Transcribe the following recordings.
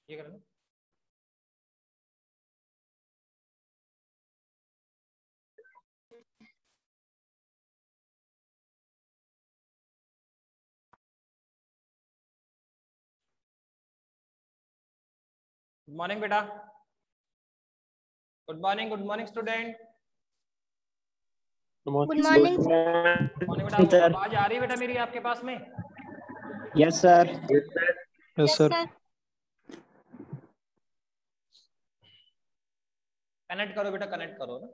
ये कर लो। Good morning बेटा। Good morning student. Good morning morning बेटा। आवाज आ रही है बेटा मेरी आपके पास में? Yes sir. Yes sir. Connect करो बेटा, कनेक्ट करो ना।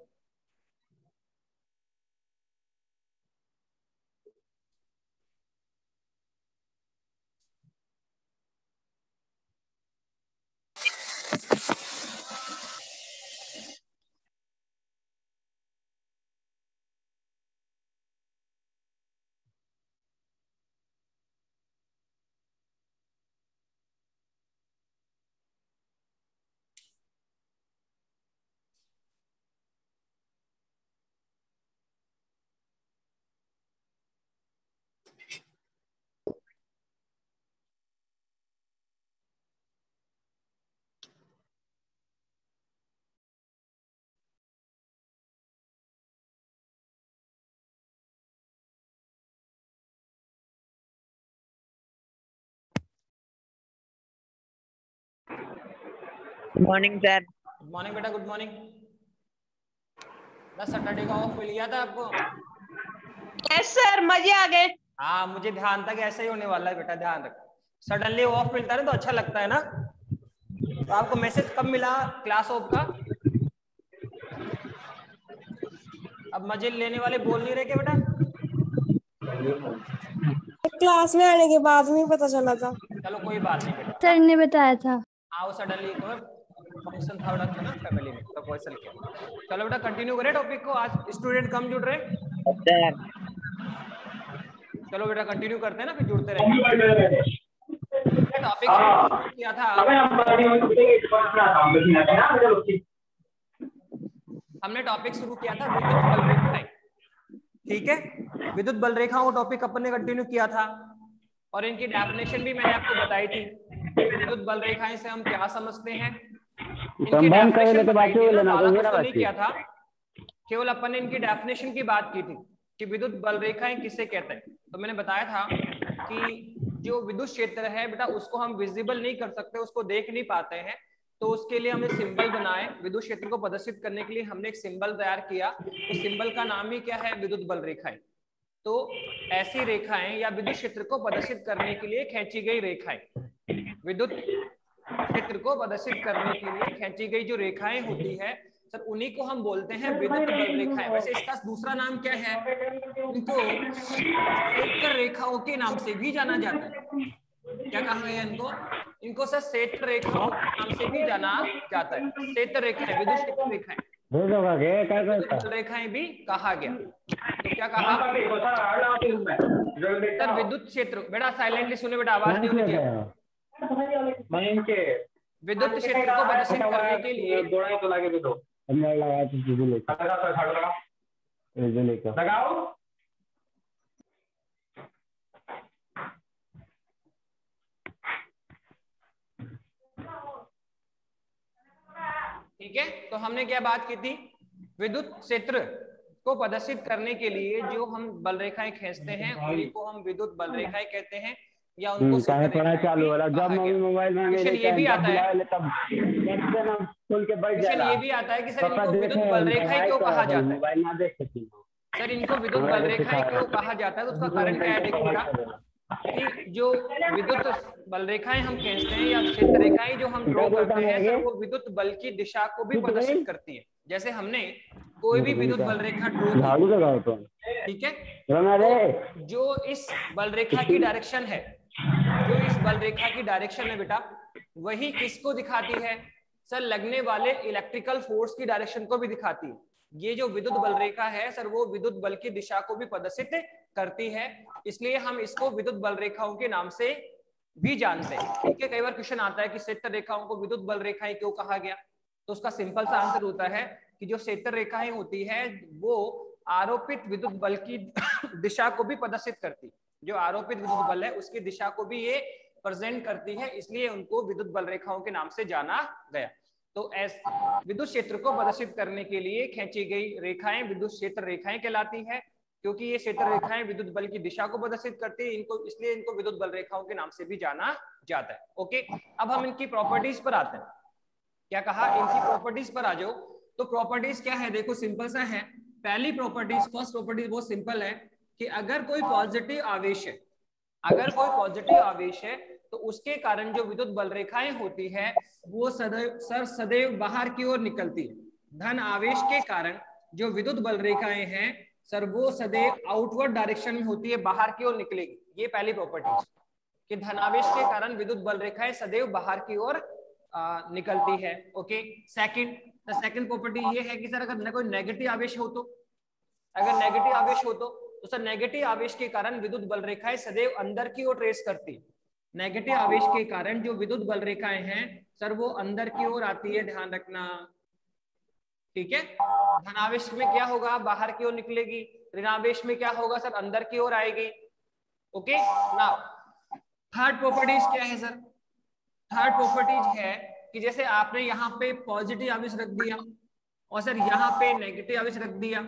Good morning sir. Good morning बेटा, गुड मॉर्निंग। बस सैटरडे का ऑफ मिल गया था आपको? यस सर, मजे आ गए। हाँ, मुझे ध्यान था कि ऐसा ही होने वाला है बेटा, ध्यान रखो। सडनली ऑफ मिलता है ना तो अच्छा लगता है ना। तो आपको मैसेज कब मिला क्लास ऑफ का? अब मजे लेने वाले बोल नहीं रहे क्या बेटा? क्लास में आने के बाद में पता चला था। चलो कोई बात नहीं बेटा। सर ने बताया था। हाँ, वो सडनली फंक्शन था ना फैमिली में, प्रपोजल किया। चलो बेटा कंटिन्यू करें टॉपिक को। आज स्टूडेंट कम जुड़ रहे। चलो बेटा कंटिन्यू करते हैं ना, फिर जुड़ते रहेंगे। टॉपिक किया था, हमने टॉपिक शुरू किया था विद्युत बल रेखाएं। ठीक है, विद्युत बल रेखाओं को टॉपिक अपन ने कंटिन्यू किया था और इनकी डेफिनेशन भी मैंने आपको बताई थी। विद्युत बल रेखाएं से हम क्या समझते हैं, इनकी डेफिनेशन बताई थी ना, तो नहीं किया था। केवल अपन ने इनकी डेफिनेशन की बात की थी कि विद्युत बल रेखाएं किसे कहते हैं। तो मैंने बताया था कि जो विद्युत क्षेत्र है बेटा, उसको हम विजिबल नहीं कर सकते, उसको देख नहीं पाते हैं। तो उसके लिए हमने सिंबल बनाए, विद्युत क्षेत्र को प्रदर्शित करने के लिए हमने एक सिंबल तैयार किया। उस सिंबल का नाम ही क्या है? विद्युत बल रेखाएं। तो ऐसी रेखाएं या विद्युत क्षेत्र को प्रदर्शित करने के लिए खींची गई रेखाएं, विद्युत क्षेत्र को प्रदर्शित करने के लिए खींची गई जो रेखाएं होती है सर, उन्हीं को हम बोलते हैं विद्युत बल रेखाएं। वैसे इसका दूसरा नाम क्या है? इनको क्षेत्र रेखाओं के नाम से भी जाना जाता है। क्या कहा गया इनको? इनको सर क्षेत्र रेखाओं के नाम से भी जाना जाता है। क्षेत्र रेखाएं, विद्युत क्षेत्र रेखाएं, विद्युत बल रेखाएं भी कहा गया। तो क्या कहा सर? विद्युत क्षेत्र, बेटा साइलेंटली सुने बेटा, आवाज नहीं होनी चाहिए। विद्युत क्षेत्र को प्रदर्शित करने के लिए ठीक है, तो हमने क्या बात की थी? विद्युत क्षेत्र को प्रदर्शित करने के लिए जो हम बल रेखाएं खींचते हैं उन्हीं को हम विद्युत बल रेखाएं कहते हैं, या उनको चालू वाला जब मोबाइल में ये भी आता है, क्वेश्चन ये भी आता है कि सर इनको विद्युत बल रेखाएं क्यों कहा जाता है? सर इनको विद्युत बल रेखाएं क्यों कहा जाता है? तो उसका कारण क्या है? देखो बेटा कि जो विद्युत बल रेखाएं हम खींचते हैं या क्षेत्र रेखाएं जो हम ड्रॉ करते हैं सर, वो विद्युत बल की दिशा को भी प्रदर्शित करती है। जैसे हमने कोई भी विद्युत बल रेखा ड्रॉ की, ठीक है, तो जो इस बल रेखा की डायरेक्शन है, जो इस बल रेखा की डायरेक्शन है बेटा, वही किसको दिखाती है सर? लगने वाले इलेक्ट्रिकल फोर्स की डायरेक्शन को भी दिखाती है। ये जो विद्युत बल रेखा है सर, वो विद्युत बल की दिशा को भी प्रदर्शित करती है, इसलिए हम इसको विद्युत बल रेखाओं के नाम से भी जानते हैं। ठीक है, कई बार क्वेश्चन आता है कि क्षेत्र रेखाओं को विद्युत बल रेखाएं क्यों कहा गया? तो उसका सिंपल सा आंसर होता है कि जो क्षेत्र रेखाएं होती है वो आरोपित विद्युत बल की दिशा को भी प्रदर्शित करती है। जो आरोपित विद्युत बल है उसकी दिशा को भी ये प्रेजेंट करती है, इसलिए उनको विद्युत बल रेखाओं के नाम से जाना गया। तो विद्युत क्षेत्र को प्रदर्शित करने के लिए खींची गई रेखाएं विद्युत क्षेत्र रेखाएं कहलाती है, क्योंकि ये क्षेत्र रेखाएं विद्युत बल की दिशा को प्रदर्शित करती है, इनको इसलिए इनको विद्युत बल रेखाओं के नाम से भी जाना जाता है। ओके, अब हम इनकी प्रॉपर्टीज पर आते हैं। क्या कहा, इनकी प्रॉपर्टीज पर आ जाओ। तो प्रॉपर्टीज क्या है, देखो सिंपल सा है। पहली प्रॉपर्टीज, फर्स्ट प्रॉपर्टीज बहुत सिंपल है कि अगर कोई पॉजिटिव आवेश है, अगर कोई पॉजिटिव आवेश है तो उसके कारण जो विद्युत बल रेखाएं होती है वो सदैव बाहर की ओर निकलती है। धन आवेश के कारण जो विद्युत बल रेखाएं हैं सर वो सदैव आउटवर्ड डायरेक्शन में होती है, बाहर की ओर निकलेगी। ये पहली प्रॉपर्टी कि धनावेश के कारण विद्युत बल रेखाएं सदैव बाहर की ओर निकलती है। ओके, सेकंड प्रॉपर्टी ये है कि सर अगर कोई नेगेटिव आवेश हो तो, अगर नेगेटिव आवेश हो तो सर नेगेटिव आवेश के कारण विद्युत बल रेखाएं सदैव अंदर की ओर ट्रेस करती है। नेगेटिव आवेश के कारण जो विद्युत बल रेखाएं हैं सर वो अंदर की ओर आती है, ध्यान रखना। ठीक है, धनावेश में क्या होगा, बाहर की ओर निकलेगी। ऋणावेश में क्या होगा सर, अंदर की ओर आएगी। ओके, नाउ थर्ड प्रॉपर्टीज क्या है सर, थर्ड प्रॉपर्टीज है कि जैसे आपने यहाँ पे पॉजिटिव आवेश रख दिया और सर यहाँ पे नेगेटिव आवेश रख दिया।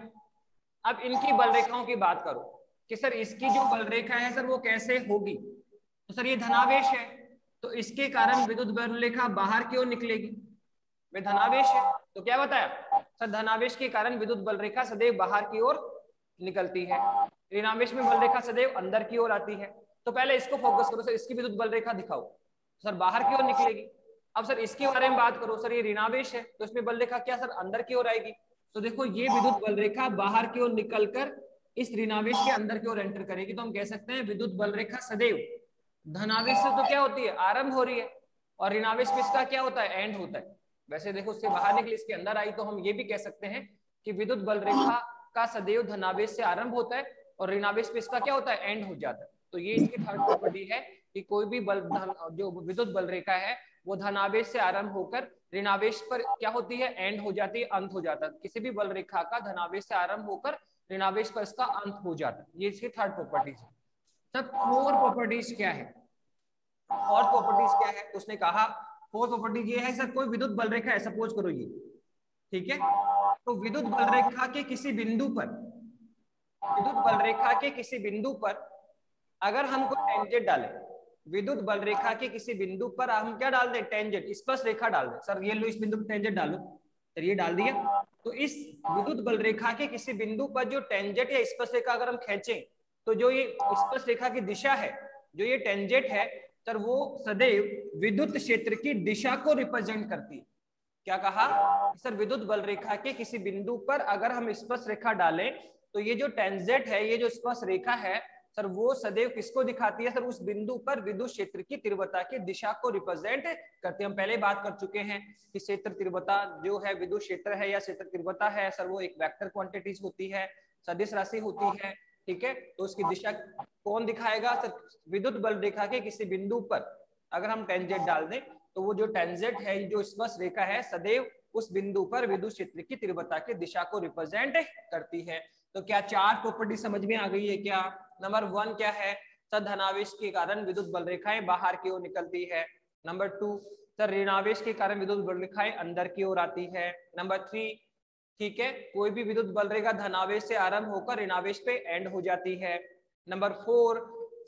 अब इनकी बल रेखाओं की बात करो कि सर इसकी जो बल रेखा है सर वो कैसे होगी, तो सर ये धनावेश है तो इसके कारण विद्युत बल रेखा बाहर की ओर निकलेगी। वे धनावेश है तो क्या बताया सर, धनावेश के कारण विद्युत बल रेखा सदैव बाहर की ओर निकलती है। ऋणावेश में बल रेखा सदैव अंदर की ओर आती है। तो पहले इसको फोकस करो सर, इसकी विद्युत बल रेखा दिखाओ, सर बाहर की ओर निकलेगी। अब सर इसके बारे में बात करो, सर ये ऋणावेश है तो इसमें बल रेखा क्या सर अंदर की ओर आएगी। तो देखो ये विद्युत बल रेखा बाहर की ओर निकलकर इस ऋणावेश के अंदर की ओर एंटर करेगी। तो हम कह सकते हैं विद्युत बल रेखा सदैव धनावेश से तो क्या होती है, आरंभ हो रही है, और ऋणावेश में इसका क्या होता है, एंड होता है। वैसे देखो इससे बाहर निकली इसके अंदर आई, तो हम ये भी कह सकते हैं कि विद्युत बल रेखा का सदैव धनावेश से आरंभ होता है और ऋणावेश पे इसका क्या होता है, एंड हो जाता है। तो ये इसकी थर्ड प्रॉपर्टी है कि कोई भी जो विद्युत बल रेखा है वो धनावेश से आरंभ होकर ऋणावेश पर क्या होती है, एंड हो जाती है, अंत हो जाता है। किसी भी बल रेखा का धनावेश से आरंभ होकर ऋणावेश पर इसका अंत हो जाता है। ये इसकी थर्ड प्रॉपर्टीज है। तब फोर्थ प्रॉपर्टीज क्या है, फोर्थ प्रॉपर्टीज क्या है, उसने कहा फोर्थ प्रॉपर्टी ये है सर, कोई विद्युत बल रेखा है, सपोज करो ये, ठीक है, तो विद्युत बल रेखा के किसी बिंदु पर, विद्युत बल रेखा के किसी बिंदु पर अगर हम कोई टेंजेंट डालें, विद्युत बल रेखा के किसी बिंदु पर हम क्या डाल दें, टेंजेंट, स्पर्श रेखा डाल दें। सर ये लो इस बिंदु पर टेंजेंट डालो, सर ये डाल दिया। तो इस विद्युत बल रेखा के किसी बिंदु पर जो टेंजेंट या स्पर्श रेखा अगर हम खींचें तो जो ये स्पर्श रेखा की दिशा है, जो ये टेंजेंट है सर वो सदैव विद्युत क्षेत्र की दिशा को रिप्रेजेंट करती है। क्या कहा सर, विद्युत बल रेखा के किसी बिंदु पर अगर हम स्पर्श रेखा डालें तो ये जो टेंजेंट है, ये जो स्पर्श रेखा है सर वो सदैव किसको दिखाती है सर, उस बिंदु पर विद्युत क्षेत्र की तीव्रता की दिशा को रिप्रेजेंट करती है। हम पहले बात कर चुके हैं कि क्षेत्र तीव्रता जो है विद्युत क्षेत्र है या क्षेत्र तीव्रता है सर वो एक वेक्टर क्वांटिटीज होती है, सदिश राशि होती है। ठीक है, तो उसकी दिशा कौन दिखाएगा सर, विद्युत बल रेखा के किसी बिंदु पर अगर हम टेंजेंट डाल दें तो वो जो टेंजेंट है, जो स्पर्श रेखा है सदैव उस बिंदु पर विद्युत क्षेत्र की तीव्रता की दिशा को रिप्रेजेंट करती है। तो क्या चार प्रॉपर्टी समझ में आ गई है क्या। नंबर 1 क्या है सर, धनावेश के कारण विद्युत बल रेखाएं बाहर की ओर निकलती है। नंबर 2 सर, ऋणावेश के कारण विद्युत बल रेखाएं अंदर की ओर आती है। नंबर 3 ठीक है, कोई भी विद्युत बल रेखा धनावेश से आरंभ होकर ऋणावेश पे एंड हो जाती है। नंबर 4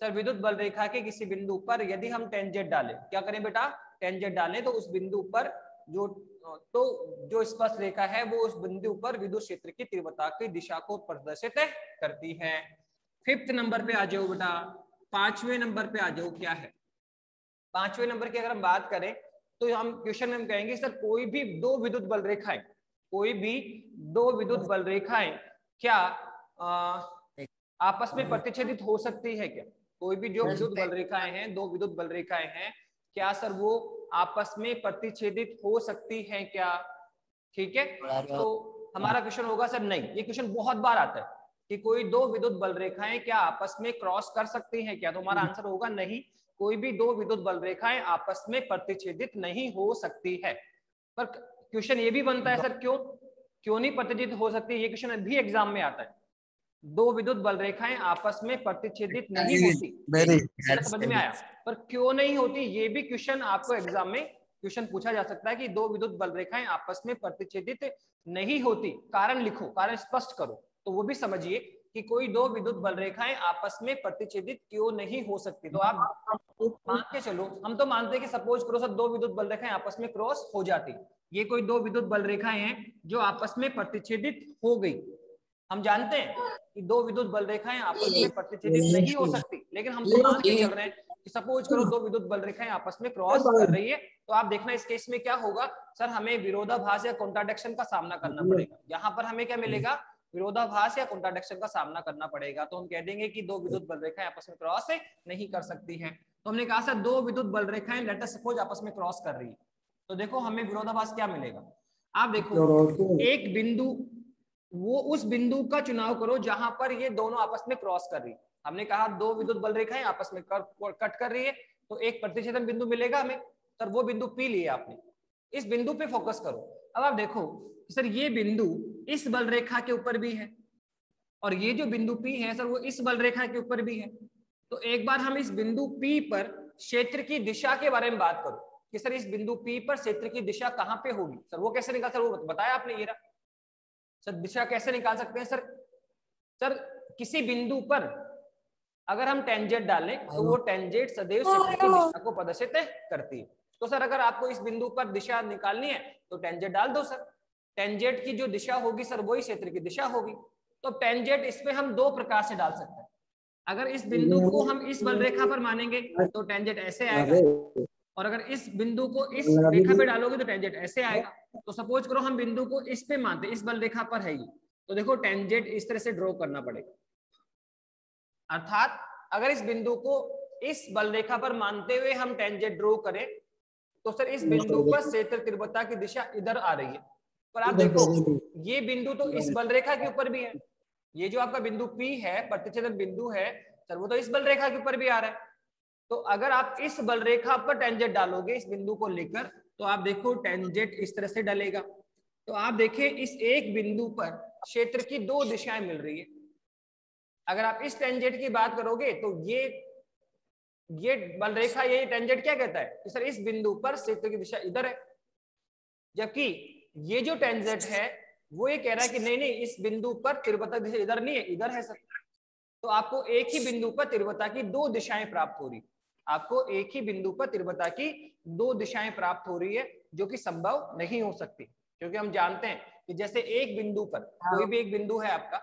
सर, विद्युत बल रेखा के किसी बिंदु पर यदि हम टेंजेंट डालें, क्या करें बेटा, टेंजेंट डालें तो उस बिंदु पर जो स्पर्श रेखा है वो उस बिंदु पर विद्युत क्षेत्र की तीव्रता की दिशा को प्रदर्शित करती है। 5th नंबर पे आ जाओ बेटा, 5वें नंबर पे आ जाओ। क्या है 5वें नंबर की अगर हम बात करें तो हम क्वेश्चन में हम कहेंगे सर कोई भी दो विद्युत बल रेखाएं, कोई भी दो विद्युत बल रेखाएं क्या आपस में प्रतिच्छेदित हो सकती है क्या। कोई भी जो विद्युत बल रेखाएं हैं, दो विद्युत बल रेखाएं हैं, क्या सर वो आपस में प्रतिच्छेदित हो सकती हैं क्या। ठीक है, तो हमारा क्वेश्चन होगा सर नहीं। ये क्वेश्चन बहुत बार आता है कि कोई दो विद्युत बल रेखाएं क्या आपस में क्रॉस कर सकती हैं क्या, तो हमारा आंसर होगा नहीं, कोई भी दो विद्युत बल रेखाएं आपस में प्रतिच्छेदित नहीं हो सकती है। पर क्वेश्चन ये भी बनता है सर क्यों नहीं प्रतिच्छेदित हो सकती, ये क्वेश्चन भी एग्जाम में आता है। दो विद्युत बल रेखाएं आपस में प्रतिच्छेदित नहीं होती, समझ में आया। पर क्यों नहीं होती, ये भी क्वेश्चन आपको एग्जाम में क्वेश्चन पूछा जा सकता है कि दो विद्युत बल रेखाएं आपस में प्रतिच्छेदित नहीं होती, कारण लिखो, कारण स्पष्ट करो। तो वो भी समझिए कि कोई दो विद्युत बल रेखाएं आपस में प्रतिच्छेदित क्यों नहीं हो सकती। तो आप मान के चलो, हम तो मानते हैं कि सपोज करो सर दो विद्युत बल रेखाएं आपस में क्रॉस हो जाती, ये कोई दो विद्युत बल रेखाएं हैं जो आपस में प्रतिच्छेदित हो गई। हम जानते हैं कि दो विद्युत बल रेखाएं आपस में प्रतिच्छेदित नहीं हो सकती, लेकिन हम तो मान के चल रहे हैं कि सपोज करो दो विद्युत बल रेखाएं आपस में क्रॉस कर रही है। तो आप देखना इस केस में क्या होगा सर, हमें विरोधाभास या कॉन्ट्राडिक्शन का सामना करना पड़ेगा। यहाँ पर हमें क्या मिलेगा, विरोधाभास या कॉन्ट्राडिक्शन का सामना करना पड़ेगा। तो हम कह देंगे कि दो विद्युत बल रेखाएं आपस में क्रॉस नहीं कर सकती हैं। तो हमने कहा सर दो विद्युत बल रेखाएं लेट अस सपोज आपस में क्रॉस कर रही है, तो देखो हमें विरोधाभास क्या मिलेगा। आप देखो एक बिंदु, वो उस बिंदु का चुनाव करो जहां पर ये दोनों आपस में क्रॉस कर रही है। हमने कहा दो विद्युत बल रेखाएं आपस में कट कर रही है, तो एक प्रतिच्छेदन बिंदु मिलेगा हमें। सर वो बिंदु पी लिए आपने, इस बिंदु पे फोकस करो। अब आप देखो सर ये बिंदु इस बल रेखा के ऊपर भी है, और ये जो बिंदु पी है सर वो इस बल रेखा के ऊपर भी है। तो एक बार हम इस बिंदु पी पर क्षेत्र की दिशा के बारे में बात करो कि सर इस बिंदु पी पर क्षेत्र की दिशा कहां पे होगी। सर वो कैसे निकाल, सर वो बताया आपने, ये रहा सर दिशा कैसे निकाल सकते हैं। सर किसी बिंदु पर अगर हम टेंजेंट डालें तो वो टेंजेंट सदैव क्षेत्र की दिशा को प्रदर्शित करती है। तो सर अगर आपको इस बिंदु पर दिशा निकालनी है तो टेंजेंट डाल दो सर, टेंजेंट की जो दिशा होगी सर वही क्षेत्र की दिशा होगी। तो टेंजेंट इसमें हम दो प्रकार से डाल सकते हैं। अगर इस बिंदु को हम इस बल रेखा पर मानेंगे तो टेंजेंट ऐसे आएगा, और अगर इस बिंदु को इस रेखा पे डालोगे तो टेंजेंट ऐसे आएगा। तो सपोज करो हम बिंदु को इस पे मानते, इस बल रेखा पर है ये, तो देखो टेंजेंट इस तरह से ड्रॉ करना पड़ेगा। अर्थात अगर इस बिंदु को इस बल रेखा पर मानते हुए हम टेंजेंट ड्रॉ करें तो सर इस बिंदु पर क्षेत्र तीव्रता की दिशा इधर आ रही है। पर आप देखो ये बिंदु तो इस बल रेखा के ऊपर भी है, ये जो आपका बिंदु P है प्रतिच्छेदन बिंदु है सर वो तो इस बल रेखा के ऊपर भी आ रहा है। तो अगर आप इस बल रेखा पर टेंजेंट डालोगे इस बिंदु को लेकर तो आप देखो टेंजेंट इस तरह से डलेगा। तो आप देखिए इस एक बिंदु पर क्षेत्र की दो दिशाएं मिल रही है। अगर आप इस टेंजेंट की बात करोगे तो ये बल रेखा, ये टेंजेंट क्या कहता है कि सर इस बिंदु पर क्षेत्र की दिशा इधर है, जबकि ये जो टेंजेंट है वो ये कह रहा है कि नहीं इस बिंदु पर तीव्रता दिशा इधर नहीं है, इधर है सर। तो आपको एक ही बिंदु पर तीव्रता की दो दिशाएं प्राप्त हो रही, आपको एक ही बिंदु पर तीव्रता की दो दिशाएं प्राप्त हो रही है, जो कि संभव नहीं हो सकती। क्योंकि हम जानते हैं कि जैसे एक बिंदु पर, कोई भी एक बिंदु है आपका,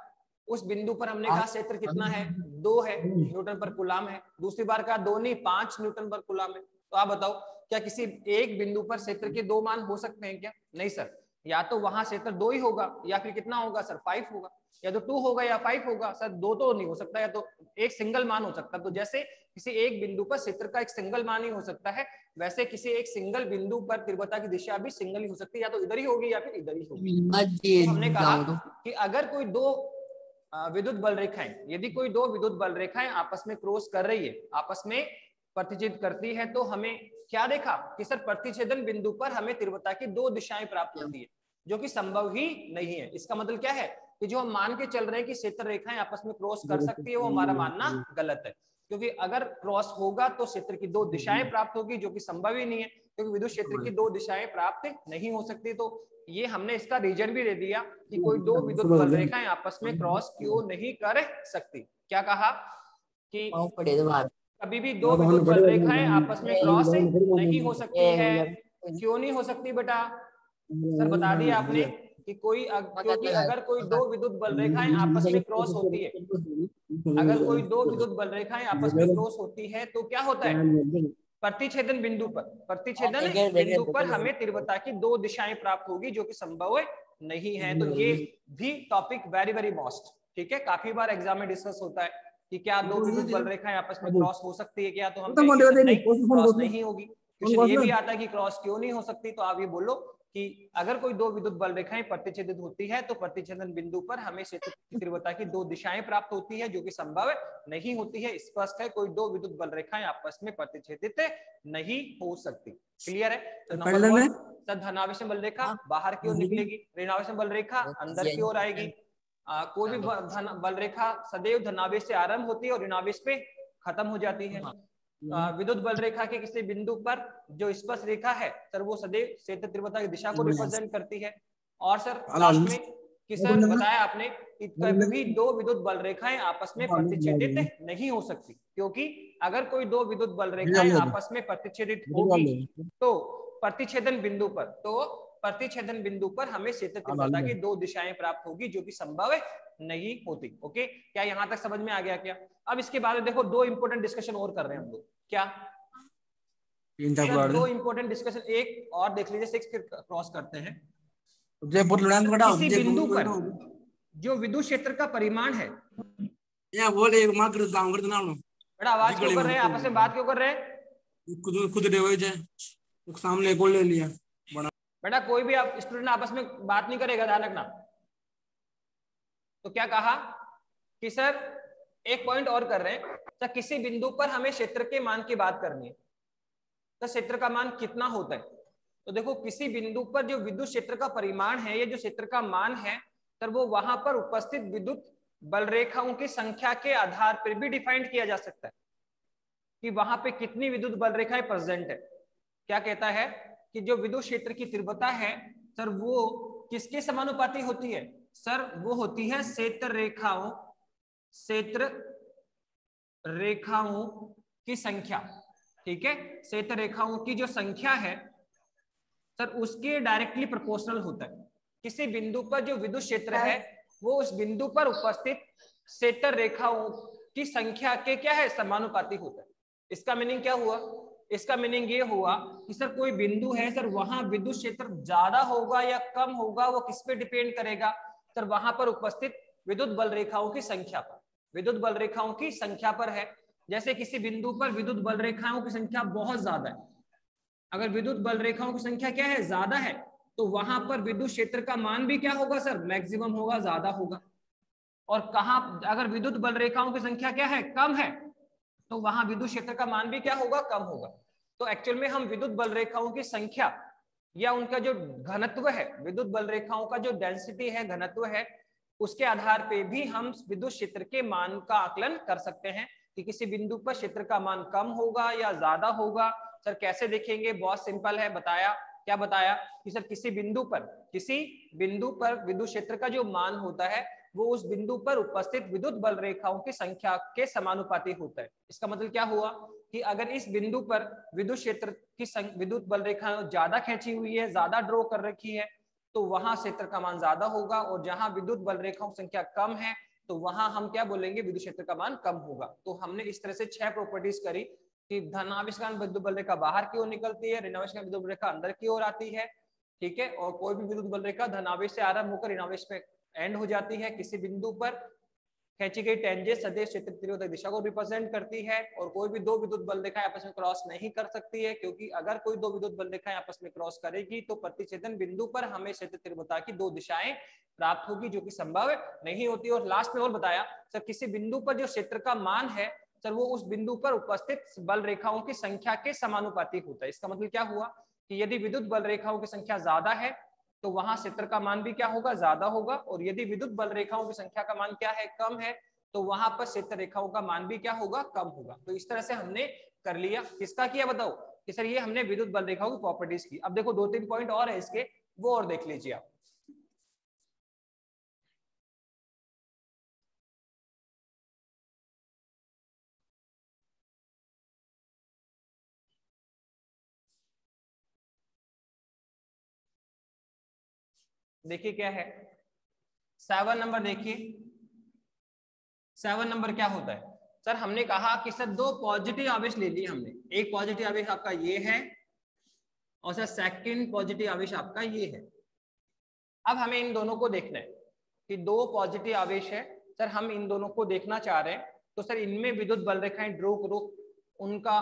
उस बिंदु पर हमने कहा क्षेत्र कितना है, 2 है न्यूटन पर कूलाम है। दूसरी बार कहा 2 नहीं 5 न्यूटन पर कूलाम है। तो आप बताओ क्या किसी एक बिंदु पर क्षेत्र के दो मान हो सकते हैं क्या? नहीं सर, या तो वहां क्षेत्र 2 ही होगा या फिर कितना होगा सर 5 होगा, या तो 2 होगा या 5 होगा सर, 2 तो नहीं हो सकता, या तो एक सिंगल मान हो सकता। तो जैसे किसी एक बिंदु पर क्षेत्र का एक सिंगल मान ही हो सकता है, वैसे किसी एक सिंगल बिंदु पर तीव्रता की दिशा भी सिंगल ही हो सकती है, या तो इधर ही होगी या फिर इधर ही होगी। तो हमने कहा कि अगर कोई दो विद्युत बल रेखाएं, यदि कोई दो विद्युत बल रेखाएं आपस में क्रॉस कर रही है, आपस में प्रतिच्छेद करती है, तो हमें क्या देखा कि सर प्रतिच्छेदन बिंदु पर हमें तीव्रता की दो दिशाएं प्राप्त होती है, जो कि संभव ही नहीं है। इसका मतलब क्या है कि जो हम मान के चल रहे हैं कि क्षेत्र रेखाएं आपस में क्रॉस कर सकती है, वो हमारा मानना गलत है। क्योंकि अगर क्रॉस होगा तो क्षेत्र की दो दिशाएं प्राप्त होगी, जो कि संभव ही नहीं है, क्योंकि विद्युत क्षेत्र की दो दिशाएं प्राप्त नहीं हो सकती। तो ये हमने इसका रीजन भी दे दिया कि कोई दो विद्युत बल रेखाएं आपस में क्रॉस क्यों नहीं कर सकती। क्या कहा कि कभी भी दो विद्युत बल रेखाएं आपस में क्रॉस नहीं हो सकती है। क्यों नहीं हो सकती बेटा? सर बता दिया आपने कि क्योंकि अगर कोई दो विद्युत बल रेखाएं आपस में क्रॉस होती है, अगर कोई दो विद्युत बल रेखाएं आपस में क्रॉस होती है तो क्या होता है, प्रतिच्छेदन बिंदु पर हमें तीव्रता की दो दिशाएं प्राप्त होगी, जो कि संभव नहीं है। तो ये भी टॉपिक वेरी वेरी मोस्ट, ठीक है, काफी बार एग्जाम में डिस्कस होता है कि क्या दो विद्युत बल रेखाएं आपस में क्रॉस हो सकती है क्या? तो हम क्रॉस नहीं होगी। क्वेश्चन ये भी आता है कि क्रॉस क्यों नहीं हो सकती, तो आप ये बोलो कि अगर कोई दो विद्युत बल रेखाएं प्रतिच्छेदित होती है तो प्रतिच्छेदन बिंदु पर हमें क्षेत्र की तीव्रता की दो दिशाएं प्राप्त होती है, जो कि संभव नहीं होती है। स्पष्ट है, कोई दो विद्युत बल रेखाएं आपस में प्रतिच्छेदित नहीं हो सकती। क्लियर है? तो नंबर 1 सर धनावेशन बल रेखा बाहर की ओर निकलेगी, ऋणावेशन बल रेखा अंदर की ओर आएगी। कोई भी बल रेखा सदैव धनावेश से आरंभ होती है और ऋणावेश पे खत्म हो जाती है। विद्युत बल रेखा के किसी बिंदु पर जो स्पर्श रेखा है सर वो सदैव क्षेत्र तीव्रता की दिशा को रिप्रेजेंट करती है। और सर लास्ट में कि सर बताया आपने कि कभी भी दो विद्युत बल रेखाएं आपस में प्रतिच्छेदित नहीं हो सकती, क्योंकि अगर कोई दो विद्युत बल रेखाएं आपस में प्रतिच्छेदित होगी तो प्रतिच्छेदन बिंदु पर हमें क्षेत्र तीव्रता की दो दिशाएं प्राप्त होगी, जो कि संभव नहीं होती। ओके, क्या यहाँ तक समझ में आ गया क्या? अब इसके बाद देखो दो इंपॉर्टेंट डिस्कशन और कर रहे हैं हम लोग। क्या दो इंपॉर्टेंट डिस्कशन? एक और देख लीजिए, 6 फिर क्रॉस करते हैं। किसी बिंदु पर जो विद्युत क्षेत्र का परिमाण है, बड़ा आवाज क्यों कर रहे हैं, आपस में बात क्यों कर रहे हैं? खुद सामने को ले लिया। बेटा कोई भी आप स्टूडेंट आपस में बात नहीं करेगा, ध्यान रखना। तो क्या कहा कि सर एक पॉइंट और कर रहे हैं, सर किसी बिंदु पर हमें क्षेत्र के मान की बात करनी है, तो क्षेत्र का मान कितना होता है? तो देखो किसी बिंदु पर जो विद्युत क्षेत्र का परिमाण है, ये जो क्षेत्र का मान है सर वो वहां पर उपस्थित विद्युत बल रेखाओं की संख्या के आधार पर भी डिफाइंड किया जा सकता है कि वहां पे कितनी विद्युत बल रेखाएं प्रेजेंट है। क्या कहता है कि जो विद्युत क्षेत्र की तीव्रता है सर वो किसके समानुपाती होती है? सर वो होती है क्षेत्र रेखाओं की संख्या। ठीक है, क्षेत्र रेखाओं की जो संख्या है सर उसके डायरेक्टली प्रोपोर्शनल होता है। किसी बिंदु पर जो विद्युत क्षेत्र है वो उस बिंदु पर उपस्थित क्षेत्र रेखाओं की संख्या के क्या है? समानुपाती होता है। इसका मीनिंग क्या हुआ? इसका मीनिंग ये हुआ कि सर कोई बिंदु है सर वहां विद्युत क्षेत्र ज्यादा होगा या कम होगा, वो किस पे डिपेंड करेगा? सर वहां पर उपस्थित विद्युत बल रेखाओं की संख्या पर, विद्युत बल रेखाओं की संख्या पर है। जैसे किसी बिंदु पर विद्युत बल रेखाओं की संख्या बहुत ज्यादा है, अगर विद्युत बल रेखाओं की संख्या क्या है? ज्यादा है, तो वहां पर विद्युत क्षेत्र का मान भी क्या होगा सर? मैक्सिमम होगा, ज्यादा होगा। और कहां अगर विद्युत बल रेखाओं की संख्या क्या है? कम है, तो वहां विद्युत क्षेत्र का मान भी क्या होगा? कम होगा। तो एक्चुअल में हम विद्युत बल रेखाओं की संख्या या उनका जो घनत्व है, विद्युत बल रेखाओं का जो डेंसिटी है, घनत्व है, उसके आधार पे भी हम विद्युत क्षेत्र के मान का आकलन कर सकते हैं कि किसी बिंदु पर क्षेत्र का मान कम होगा या ज्यादा होगा। सर कैसे देखेंगे? बहुत सिंपल है, बताया। क्या बताया कि सर किसी बिंदु पर विद्युत क्षेत्र का जो मान होता है वो उस बिंदु पर उपस्थित विद्युत बल रेखाओं की संख्या के समानुपाती होता है। इसका मतलब क्या हुआ कि अगर इस बिंदु पर विद्युत क्षेत्र की विद्युत बल रेखा ज्यादा खींची हुई है, ज्यादा ड्रॉ कर रखी है, तो वहां क्षेत्र का मान ज्यादा होगा, और जहां विद्युत बल रेखाओं की संख्या कम है तो वहां हम क्या बोलेंगे? विद्युत क्षेत्र का मान कम होगा। तो हमने इस तरह से 6 प्रॉपर्टीज करी कि धनावेशकान विद्युत बल रेखा बाहर की ओर निकलती है, ऋणावेशकान विद्युत बल रेखा अंदर की ओर आती है। ठीक है, और कोई भी विद्युत बल रेखा धनावेश से आरंभ होकर ऋणावेश पे एंड हो जाती है। किसी बिंदु पर खींची गई टेंजेंट सदैव क्षेत्र तीव्रता दिशा को रिप्रेजेंट करती है, और कोई भी दो विद्युत बल रेखाएं आपस में क्रॉस नहीं कर सकती है, क्योंकि अगर कोई दो विद्युत बल रेखाएं आपस में क्रॉस करेगी तो प्रतिच्छेदन बिंदु पर हमें क्षेत्र तीव्रता की दो दिशाएं प्राप्त होगी, जो कि संभव नहीं होती। और लास्ट में और बताया सर किसी बिंदु पर जो क्षेत्र का मान है सर वो उस बिंदु पर उपस्थित बल रेखाओं की संख्या के समानुपाती होता है। इसका मतलब क्या हुआ कि यदि विद्युत बल रेखाओं की संख्या ज्यादा है तो वहां क्षेत्र का मान भी क्या होगा? ज्यादा होगा, और यदि विद्युत बल रेखाओं की संख्या का मान क्या है? कम है, तो वहां पर क्षेत्र रेखाओं का मान भी क्या होगा? कम होगा। तो इस तरह से हमने कर लिया। किसका किया बताओ? कि सर ये हमने विद्युत बल रेखाओं की प्रॉपर्टीज की। अब देखो 2-3 पॉइंट और है इसके, वो और देख लीजिए आप। देखिए क्या है 7 नंबर। देखिए 7 नंबर क्या होता है? सर हमने कहा कि सर दो पॉजिटिव आवेश ले लिए हमने। एक पॉजिटिव आवेश आपका ये है और सर सेकंड पॉजिटिव आवेश आपका ये है। अब हमें इन दोनों को देखना है कि दो पॉजिटिव आवेश है सर, हम इन दोनों को देखना चाह रहे हैं। तो सर इनमें विद्युत बल रेखाएं ड्रॉ करो, उनका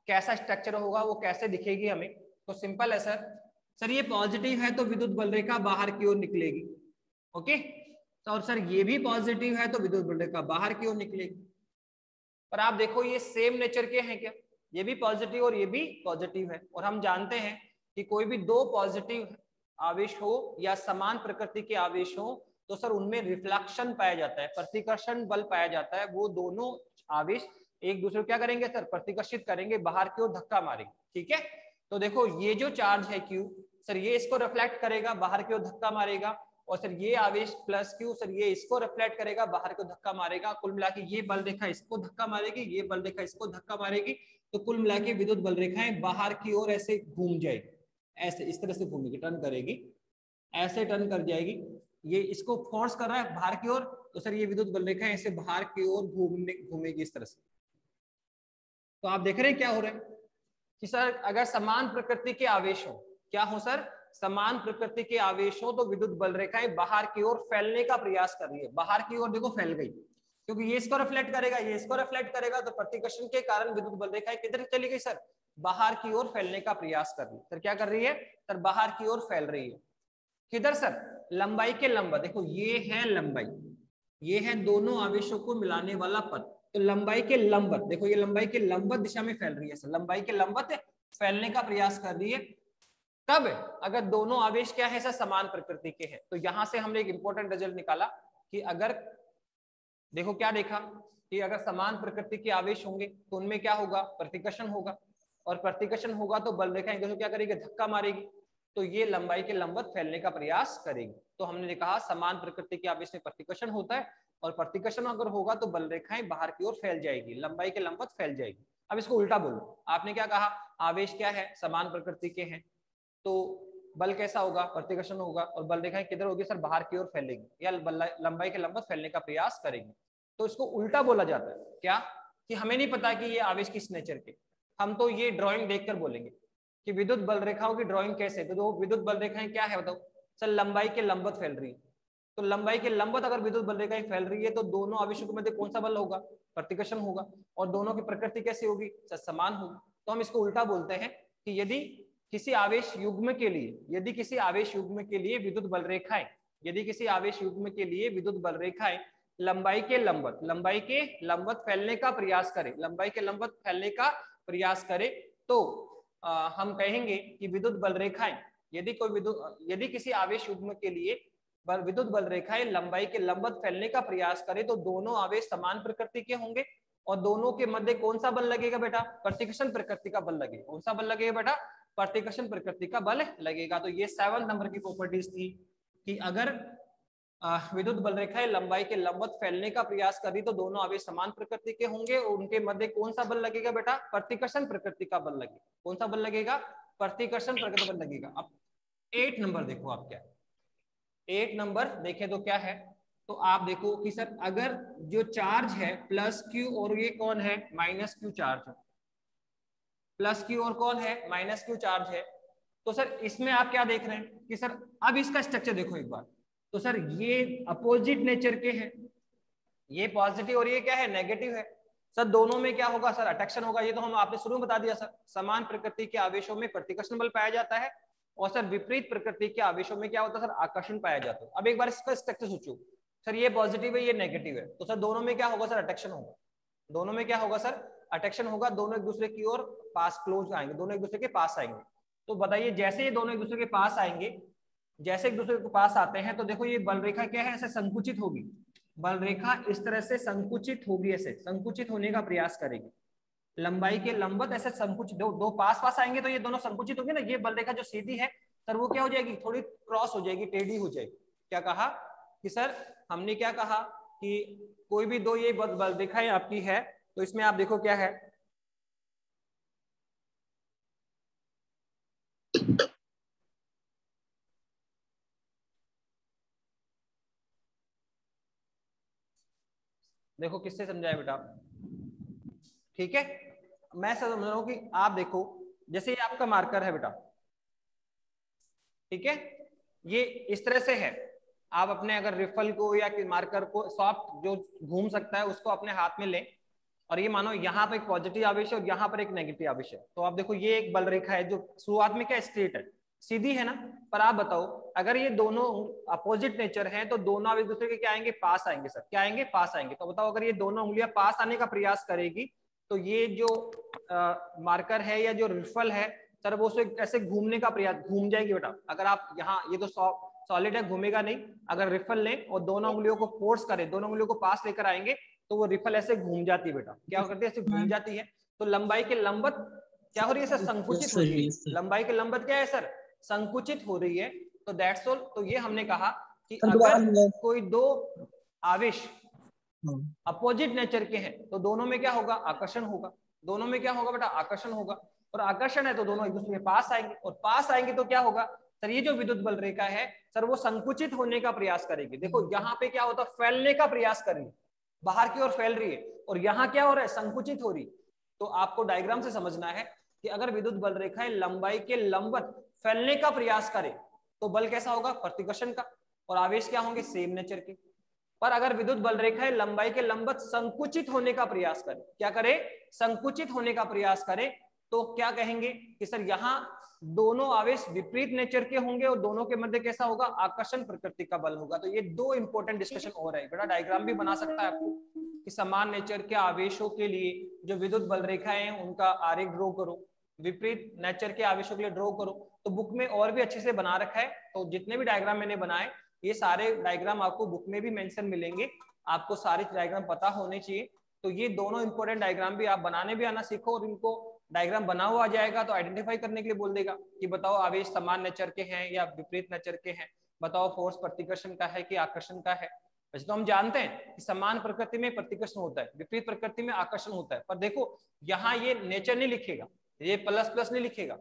कैसा स्ट्रक्चर होगा, वो कैसे दिखेगी हमें? तो सिंपल है सर ये पॉजिटिव है तो विद्युत बल रेखा बाहर की ओर निकलेगी। ओके, तो और सर ये भी पॉजिटिव है तो विद्युत बल रेखा बाहर की ओर निकलेगी। पर आप देखो ये सेम नेचर के हैं क्या? ये भी पॉजिटिव और ये भी पॉजिटिव है, और हम जानते हैं कि कोई भी दो पॉजिटिव आवेश हो या समान प्रकृति के आवेश हो तो सर उनमें रिफ्लेक्शन पाया जाता है, प्रतिकर्षण बल पाया जाता है। वो दोनों आवेश एक दूसरे को क्या करेंगे सर, प्रतिकर्षित करेंगे, बाहर की ओर धक्का मारेंगे। ठीक है, तो देखो ये जो चार्ज है Q सर, ये इसको रिफ्लेक्ट करेगा, बाहर की ओर धक्का मारेगा, और सर ये आवेश प्लस Q सर, ये इसको रिफ्लेक्ट करेगा, बाहर को धक्का मारेगा। कुल मिला के ये बल रेखा इसको धक्का मारेगी, ये बल रेखा इसको धक्का मारेगी, तो कुल मिला के विद्युत बल रेखाएं बाहर की ओर ऐसे घूम जाएगी, ऐसे इस तरह से घूमेगी, टर्न करेगी, ऐसे टर्न कर जाएगी। ये इसको फोर्स कर रहा है बाहर की ओर, तो सर ये विद्युत बल रेखा ऐसे बाहर की ओर घूमेगी इस तरह से। तो आप देख रहे हैं क्या हो रहा है कि सर अगर समान प्रकृति के आवेश हो, क्या हो सर, समान प्रकृति के आवेश हो, तो विद्युत बल रेखाएं बाहर की ओर फैलने का प्रयास कर रही है। बाहर की ओर देखो फैल गई, क्योंकि ये इसको रिफ्लेक्ट करेगा, ये इसको रिफ्लेक्ट करेगा, तो प्रतिकर्षण के कारण विद्युत बल रेखाएं किधर चली गई सर, बाहर की ओर फैलने का प्रयास कर रही है। सर क्या कर रही है सर, बाहर की ओर फैल रही है। किधर सर, लंबाई के लंबवत। देखो ये है लंबाई, ये है दोनों आवेशों को मिलाने वाला पथ, तो लंबाई के लंबवत, देखो ये लंबाई के लंबवत दिशा में फैल रही है सर, लंबाई के लंबवत फैलने का प्रयास कर रही है। कब, अगर दोनों आवेश क्या है सर, समान प्रकृति के हैं। तो यहां से हमने एक इंपॉर्टेंट रिजल्ट निकाला कि अगर, देखो क्या देखा कि अगर समान प्रकृति के आवेश होंगे तो उनमें क्या होगा, प्रतिकर्षण होगा, और प्रतिकर्षण होगा तो बल रेखा देखो क्या करेगी, धक्का मारेगी, तो ये लंबाई के लंबवत फैलने का प्रयास करेगी। तो हमने कहा समान प्रकृति के आवेश में प्रतिकर्षण होता है, और प्रतिकर्षण अगर होगा तो बल रेखाएं बाहर की ओर फैल जाएगी, लंबाई के लंबवत फैल जाएगी। अब इसको उल्टा बोलो, आपने क्या कहा, आवेश क्या है, समान प्रकृति के हैं, तो बल कैसा होगा, प्रतिकर्षण होगा, और बल रेखाएं किधर होगी सर, बाहर की ओर फैलेगी, या लंबाई के लंबवत फैलने का प्रयास करेगी। तो इसको उल्टा बोला जाता है, क्या कि हमें नहीं पता कि ये आवेश किस नेचर के, हम तो ये ड्राइंग देखकर बोलेंगे कि विद्युत बल रेखाओं की ड्राइंग कैसे, तो विद्युत बल रेखाएं क्या है बताओ सर, लंबाई के लंबवत फैल रही है। तो लंबाई के लंबवत अगर विद्युत बल रेखाएं फैल रही है, तो दोनों आवेशों के मध्य कौन सा बल होगा, प्रतिकर्षण होगा, और दोनों की प्रकृति कैसी होगी सर, समान होगी। तो हम इसको उल्टा बोलते हैं कि यदि किसी आवेश युग्म के लिए, यदि किसी आवेश युग्म के लिए विद्युत बल रेखाएं, यदि किसी आवेश युग्म के लिए विद्युत बल रेखाएं लंबाई के लंबवत फैलने का प्रयास करे, लंबाई के लंबवत फैलने का प्रयास करे, तो हम कहेंगे कि विद्युत बल रेखाएं, यदि किसी आवेश युग्म के लिए विद्युत बल रेखाएं लंबाई के लंबवत फैलने का प्रयास करे, तो दोनों आवेश समान प्रकृति के होंगे, और दोनों के मध्य कौन सा बल लगेगा बेटा, प्रतिकर्षण प्रकृति का बल लगेगा। कौन सा बल लगेगा बेटा, प्रतिकर्षण प्रकृति का बल लगेगा। तो ये 7 नंबर की प्रॉपर्टीज थी कि अगर विद्युत बल रेखाएं लंबाई के लंबवत फैलने का प्रयास करी, तो दोनों आवेश समान प्रकृति के होंगे, और उनके मध्य कौन सा बल लगेगा बेटा, प्रतिकर्षण प्रकृति का बल लगेगा। कौन सा बल लगेगा, प्रतिकर्षण प्रकृति बल लगेगा। अब 8 नंबर देखो आप क्या, 8 नंबर देखे तो क्या है, तो आप देखो कि सर अगर जो चार्ज है प्लस क्यू, और ये कौन है माइनस क्यू चार्ज है, प्लस क्यू और कौन है माइनस क्यू चार्ज है, तो सर इसमें आप क्या देख रहे हैं कि सर अब इसका स्ट्रक्चर देखो एक बार, तो सर ये अपोजिट नेचर के हैं, ये पॉजिटिव और ये क्या है नेगेटिव है। सर दोनों में क्या होगा सर, अट्रैक्शन होगा। ये तो हम आपने शुरू में बता दिया सर, समान प्रकृति के आवेशों में प्रतिकर्षण बल पाया जाता है, और सर विपरीत प्रकृति के आवेशों में क्या होता है सर, आकर्षण पाया जाता है। अब एक बार इसका स्ट्रक्चर सोचो, सर ये पॉजिटिव है ये नेगेटिव है, तो सर दोनों में क्या होगा सर, अट्रैक्शन होगा। दोनों में क्या होगा सर, अट्रैक्शन होगा, दोनों एक दूसरे की ओर पास क्लोज आएंगे, दोनों एक दूसरे के पास आएंगे। तो बताइए जैसे ये दोनों एक दूसरे के पास आएंगे, जैसे एक दूसरे के पास आते हैं, तो देखो ये बल रेखा क्या है, ऐसे संकुचित होगी, बल रेखा इस तरह से संकुचित होगी, ऐसे संकुचित होने का प्रयास करेगी, लंबाई के लंबवत ऐसे संकुचित, दो पास पास आएंगे तो ये दोनों संकुचित होंगे ना। ये बल रेखा जो सीधी है सर वो क्या हो जाएगी, थोड़ी क्रॉस हो जाएगी, टेढ़ी हो जाएगी। क्या कहा कि सर, हमने क्या कहा कि कोई भी दो ये बल रेखाएं आपकी है, तो इसमें आप देखो क्या है, देखो किससे समझाया बेटा, ठीक है। मैं समझ रहा हूं कि आप देखो, जैसे ये आपका मार्कर है बेटा, ठीक है, ये इस तरह से है। आप अपने अगर रिफल को या मार्कर को सॉफ्ट जो घूम सकता है उसको अपने हाथ में लें, और ये मानो यहाँ पर एक पॉजिटिव आवेश है और यहाँ पर एक नेगेटिव आवेश है। तो आप देखो ये एक बल रेखा है जो शुरुआत में क्या स्ट्रेट है, सीधी है ना। पर आप बताओ अगर ये दोनों अपोजिट नेचर हैं तो दोनों अब एक दूसरे के क्या आएंगे, पास आएंगे सर। क्या आएंगे, पास आएंगे। तो बताओ अगर ये दोनों उंगलियां पास आने का प्रयास करेगी तो ये जो मार्कर है या जो रिफल है सर वो ऐसे घूमने का प्रयास, घूम जाएगी बेटा। अगर आप यहाँ, ये तो सॉलिड है, घूमेगा नहीं। अगर रिफल लें और दोनों उंगलियों को फोर्स करें, दोनों उंगलियों को पास लेकर आएंगे तो वो रिपल ऐसे घूम जाती है बेटा, क्या करती है, ऐसे घूम जाती है। तो लंबाई के लंबत क्या हो रही है सर, संकुचित हो रही है। लंबाई के लंबत क्या है सर, संकुचित हो रही है। तो दैट्स ऑल। तो ये हमने कहा कि अगर कोई दो आवेश अपोजिट नेचर के हैं तो दोनों में क्या होगा, आकर्षण होगा। दोनों में क्या होगा बेटा, आकर्षण होगा। और आकर्षण है तो दोनों एक दूसरे के पास आएंगे, और पास आएंगे तो क्या होगा सर, ये जो विद्युत बल रेखा है सर वो संकुचित होने का प्रयास करेगी। देखो यहाँ पे क्या होता है, फैलने का प्रयास कर रही है, बाहर की ओर फैल रही है, और यहाँ क्या हो रहा है, संकुचित हो रही। तो आपको डायग्राम से समझना है कि अगर विद्युत बल रेखाएं लंबाई के लंबवत फैलने का प्रयास करे तो बल कैसा होगा, प्रतिकर्षण का, और आवेश क्या होंगे, सेम नेचर के। पर अगर विद्युत बल रेखाएं लंबाई के लंबवत संकुचित होने का प्रयास करे, क्या करे, संकुचित होने का प्रयास करे, तो क्या कहेंगे कि सर यहाँ दोनों आवेश विपरीत नेचर के होंगे और दोनों के मध्य कैसा होगा, आकर्षण प्रकृति का बल होगा। तो ये दो इंपॉर्टेंट डिस्कशन और है बेटा, डायग्राम भी बना सकता है आपको कि समान नेचर के आवेशों के लिए जो विद्युत बल रेखाएं हैं उनका आरेख ड्रॉ करो, विपरीत नेचर के आवेशों के लिए ड्रॉ करो। तो बुक में और भी अच्छे से बना रखा है, तो जितने भी डायग्राम मैंने बनाए ये सारे डायग्राम आपको बुक में भी मेंशन मिलेंगे, आपको सारे डायग्राम पता होने चाहिए। तो ये दोनों इंपॉर्टेंट डायग्राम भी आप बनाने भी आना सीखो, और इनको डायग्राम बना हुआ आ जाएगा तो आइडेंटिफाई करने के लिए बोल देगा कि बताओ आवेश समान नेचर के हैं या विपरीत नेचर के हैं, बताओ फोर्स प्रतिकर्षण का है कि आकर्षण का है। वैसे तो हम जानते हैं कि समान प्रकृति में प्रतिकर्षण होता है, विपरीत प्रकृति में आकर्षण होता है, पर देखो यहाँ ये नेचर नहीं लिखेगा, ये प्लस प्लस नहीं लिखेगा,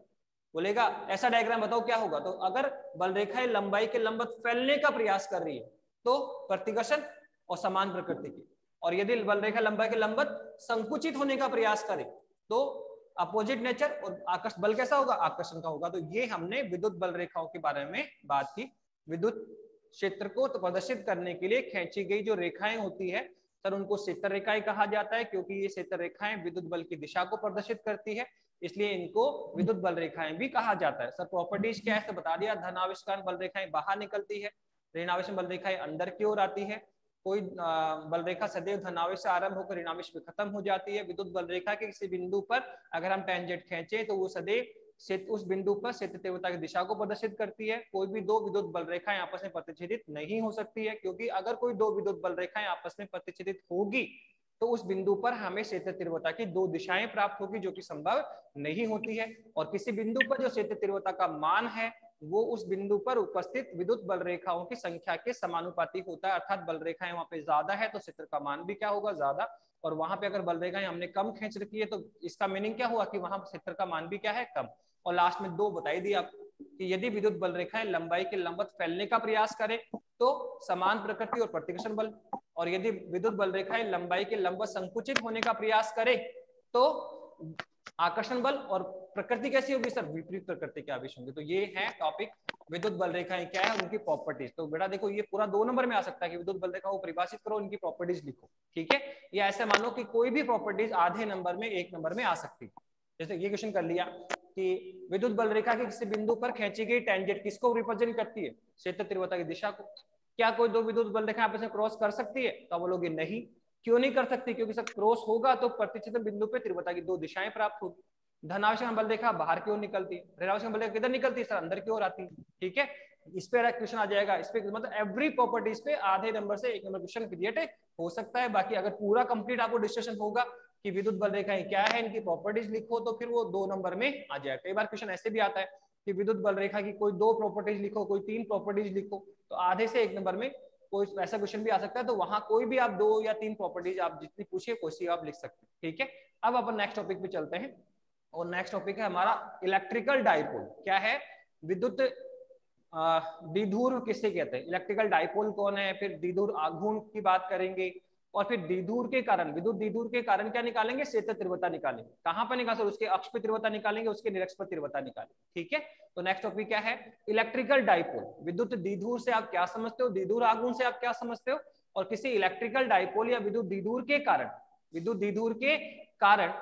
बोलेगा ऐसा डायग्राम बताओ क्या होगा। तो अगर बल रेखाएं लंबाई के लंबवत फैलने का प्रयास कर रही है तो प्रतिकर्षण और समान प्रकृति की, और यदि बल रेखा लंबाई के लंबवत संकुचित होने का प्रयास करे तो अपोजिट नेचर, और आकर्षण बल कैसा होगा, आकर्षण का होगा। तो ये हमने विद्युत बल रेखाओं के बारे में बात की। विद्युत क्षेत्र को तो प्रदर्शित करने के लिए खींची गई जो रेखाएं होती है सर उनको क्षेत्र रेखाएं कहा जाता है, क्योंकि ये क्षेत्र रेखाएं विद्युत बल की दिशा को प्रदर्शित करती है, इसलिए इनको विद्युत बल रेखाएं भी कहा जाता है। सर प्रॉपर्टीज क्या है, बता दिया, धन आवेश कारण बल रेखाएं बाहर निकलती है, ऋण आवेश में बल रेखाएं अंदर की ओर आती है, कोई बल रेखा सदैव धनावेश से आरंभ होकर ऋणावेश में खत्म हो जाती है। विद्युत बल रेखा के किसी बिंदु पर अगर हम टेंजेंट खींचे तो वो सदैव उस बिंदु पर क्षेत्र तीव्रता की दिशा को प्रदर्शित करती है। कोई भी दो विद्युत बल रेखाएं आपस में प्रतिच्छेदित नहीं हो सकती है, क्योंकि अगर कोई दो विद्युत बल रेखाएं आपस में प्रतिच्छेदित होगी तो उस बिंदु पर हमें क्षेत्र तीव्रता की दो दिशाएं प्राप्त होगी, जो कि संभव नहीं होती है। और किसी बिंदु पर जो क्षेत्र तीव्रता का मान है वो उस बिंदु पर उपस्थित विद्युत बल रेखाओं की संख्या के समानुपाती होता है, अर्थात बल रेखाएं वहां पे ज्यादा है तो क्षेत्र का मान भी क्या होगा, ज्यादा। और वहां पे अगर बल रेखाएं हमने कम खींच रखी है तो इसका मीनिंग क्या हुआ कि वहां क्षेत्र का मान भी क्या है, कम। और लास्ट में दो बताई दी आपको कि यदि विद्युत बल रेखाएं लंबाई के लंबवत फैलने का प्रयास करें तो समान प्रकृति और प्रतिकर्षण बल, और यदि विद्युत बल रेखाएं लंबाई के लंबवत संकुचित होने का प्रयास करे तो आकर्षण बल, और प्रकृति कैसी होगी सर, विपरीत प्रकृति के आवेश होंगे। तो ये है टॉपिक विद्युत बल रेखाएं क्या है, उनकी प्रॉपर्टीज। तो बेटा देखो ये पूरा 2 नंबर में आ सकता है कि विद्युत बल रेखा को परिभाषित करो, उनकी प्रॉपर्टीज लिखो, ठीक है। या ऐसे मानो कि कोई भी प्रॉपर्टीज आधे नंबर में 1 नंबर में आ सकती है। जैसे ये क्वेश्चन कर लिया कि विद्युत बल रेखा के किसी बिंदु पर खींची गई टेंजेंट किसको रिप्रेजेंट करती है, क्षेत्र तीव्रता की दिशा को। क्या कोई दो विद्युत बल रेखा आपस में क्रॉस कर सकती है, तो बोलोगे नहीं। क्यों नहीं कर सकती, क्योंकि सर क्रॉस होगा तो प्रतिच्छेदन बिंदु पे तीव्रता की दो दिशाएं प्राप्त होगी। धनावेश बल रेखा बाहर की ओर निकलती है, ऋणावेश बल रेखा किधर निकलती है सर, अंदर की ओर आती है, ठीक है। इस पे क्वेश्चन आ जाएगा, इस पे मतलब एवरी प्रॉपर्टीज पे आधे नंबर से 1 नंबर क्वेश्चन क्रिएट हो सकता है। बाकी अगर पूरा कंप्लीट आपको डिस्कशन होगा कि विद्युत बल रेखाएं क्या है, इनकी प्रॉपर्टीज लिखो, तो फिर वो 2 नंबर में आ जाएगा। कई बार क्वेश्चन ऐसे भी आता है कि विद्युत बल रेखा की कोई 2 प्रॉपर्टीज लिखो, कोई 3 प्रॉपर्टीज लिखो, तो आधे से 1 नंबर में कोई ऐसा क्वेश्चन भी आ सकता है। तो वहां कोई भी आप 2 या 3 प्रॉपर्टीज आप जितनी पूछिए कोई आप लिख सकते हैं, ठीक है। अब अपन नेक्स्ट टॉपिक पे चलते हैं, और नेक्स्ट टॉपिक है हमारा इलेक्ट्रिकल डाइपोल। क्या है, विद्युत द्विध्रुव किसे कहते हैं, इलेक्ट्रिकल डाइपोल कौन है, फिर द्विध्रुव आघूर्ण की बात करेंगे, और फिर द्विध्रुव के कारण, विद्युत द्विध्रुव के कारण क्या निकालेंगे, क्षेत्र तीव्रता निकालेंगे। कहां पर निकाल, उसके अक्ष पर तीव्रता निकालेंगे, उसके निरक्ष पर तीव्रता निकालेंगे, ठीक है। तो नेक्स्ट टॉपिक क्या है, इलेक्ट्रिकल डाइपोल। विद्युत द्विध्रुव से आप क्या समझते हो, द्विध्रुव आघूर्ण से आप क्या समझते हो, और किसी इलेक्ट्रिकल डाइपोल या विद्युत द्विध्रुव के कारण, विद्युत द्विध्रुव के कारण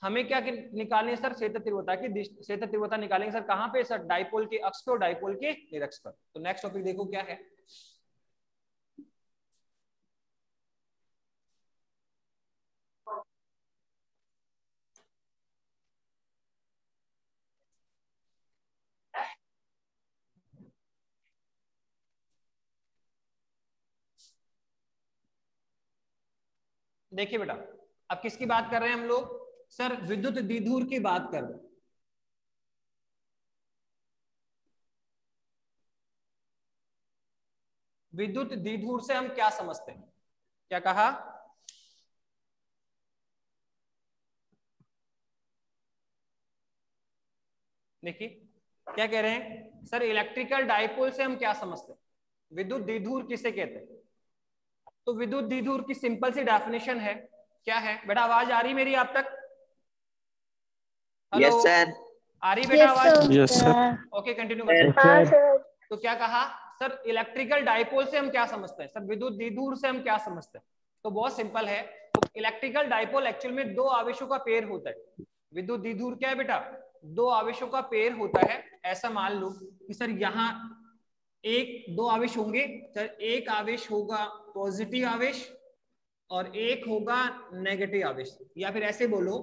हमें क्या निकालनी है सर, क्षेत्र तीव्रता की क्षेत्र तीव्रता निकालेंगे सर कहां पे सर, डाइपोल के अक्ष पे और डाइपोल के निरक्ष पर। तो नेक्स्ट टॉपिक देखो क्या है, देखिए बेटा, अब किसकी बात कर रहे हैं हम लोग? सर विद्युत द्विध्रुव की बात कर रहे हैं। विद्युत द्विध्रुव से हम क्या समझते हैं? क्या कहा? देखिए क्या कह रहे हैं सर, इलेक्ट्रिकल डाइपोल से हम क्या समझते हैं? विद्युत द्विध्रुव किसे कहते हैं? तो विद्युत द्विध्रुव की सिंपल सी डेफिनेशन है, क्या है बेटा? आवाज आ रही मेरी आप तक? Hello yes sir. आ रही बेटा आवाज? Yes sir. Okay continue Yes, करते sir. हैं। तो क्या कहा सर, इलेक्ट्रिकल डाइपोल से हम क्या समझते हैं? सर विद्युत द्विध्रुव से हम क्या समझते हैं? तो बहुत सिंपल है, तो इलेक्ट्रिकल डाइपोल एक्चुअल में दो आवेशों का पेयर होता है। विद्युत द्विध्रुव क्या है बेटा? दो आवेशों का पेयर होता है। ऐसा मान लो कि सर यहाँ दो आवेश होंगे सर, एक आवेश होगा पॉजिटिव आवेश और एक होगा नेगेटिव आवेश। या फिर ऐसे बोलो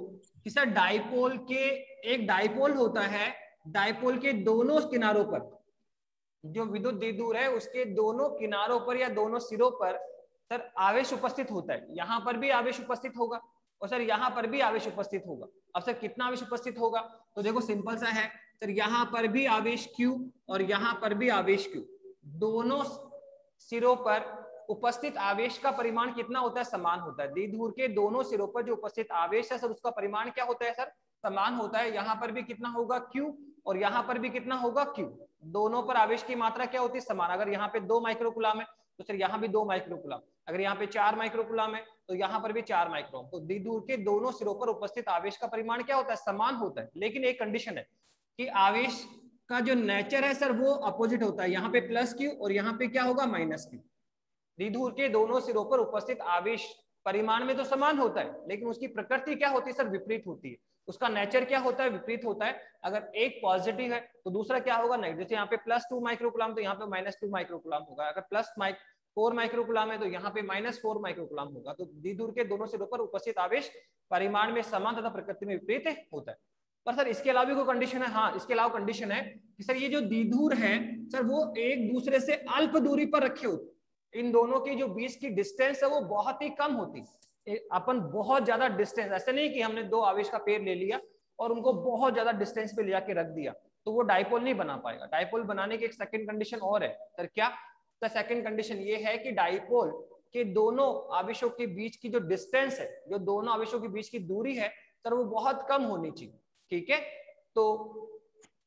कि सर डाइपोल के, एक डाइपोल होता है, डाइपोल के दोनों किनारों पर, जो विद्युत द्विध्रुव है उसके दोनों किनारों पर या दोनों सिरों पर सर आवेश उपस्थित होता है। यहां पर भी आवेश उपस्थित होगा और सर यहां पर भी आवेश उपस्थित होगा। अब सर कितना आवेश उपस्थित होगा? तो देखो सिंपल सा है सर, यहां पर भी आवेश Q और यहां पर भी आवेश Q, दोनों सिरों पर उपस्थित आवेश का परिमाण कितना होता है? समान होता है। द्विध्रुव के दोनों सिरों पर जो उपस्थित आवेश है सर, उसका परिमाण क्या होता है सर? समान होता है। यहाँ पर भी कितना होगा? Q और यहाँ पर भी कितना होगा? Q। दोनों पर आवेश की मात्रा क्या होती है? समान। अगर यहाँ पे 2 माइक्रोकूलम है तो सर यहाँ भी 2 माइक्रोकूलम, अगर यहाँ पे 4 माइक्रोकूलम है तो यहाँ पर भी 4 माइक्रोकूलम। तो द्विध्रुव के दोनों सिरों पर उपस्थित आवेश का परिमाण क्या होता है? समान होता है। लेकिन एक कंडीशन है कि आवेश का जो नेचर है सर वो अपोजिट होता है। यहाँ पे +Q और यहाँ पे क्या होगा? -Q। द्विध्रुव के दोनों सिरों पर उपस्थित आवेश परिमाण में तो समान होता है, लेकिन उसकी प्रकृति क्या होती है सर? विपरीत होती है। उसका नेचर क्या होता है? विपरीत होता है। अगर एक पॉजिटिव है तो दूसरा क्या होगा? नेगेटिव। जैसे यहाँ पे +2 माइक्रोकूलम तो यहाँ पे -2 माइक्रोकूलम होगा। अगर +4 माइक्रोकूलम है तो यहाँ पे -4 माइक्रोकूलम होगा। तो द्विध्रुव के दोनों सिरों पर उपस्थित आवेश परिमाण में समान तथा प्रकृति में विपरीत होता है। पर सर इसके अलावा भी कोई कंडीशन है? हाँ, इसके अलावा कंडीशन है कि सर ये जो द्विध्रुव है सर वो एक दूसरे से अल्प दूरी पर रखे होते हैं। इन दोनों की जो बीच की डिस्टेंस है वो बहुत ही कम होती है। अपन बहुत ज्यादा डिस्टेंस, ऐसे नहीं कि हमने दो आवेश का पेयर ले लिया और उनको बहुत ज्यादा डिस्टेंस पे ले जाके रख दिया तो वो डाइपोल नहीं बना पाएगा। डाइपोल बनाने की एक सेकंड कंडीशन और है सर। क्या? तो सेकंड कंडीशन ये है कि डाइपोल के दोनों आवेशों के बीच की जो डिस्टेंस है, जो दोनों आवेशों के बीच की दूरी है सर, वो बहुत कम होनी चाहिए। ठीक है, तो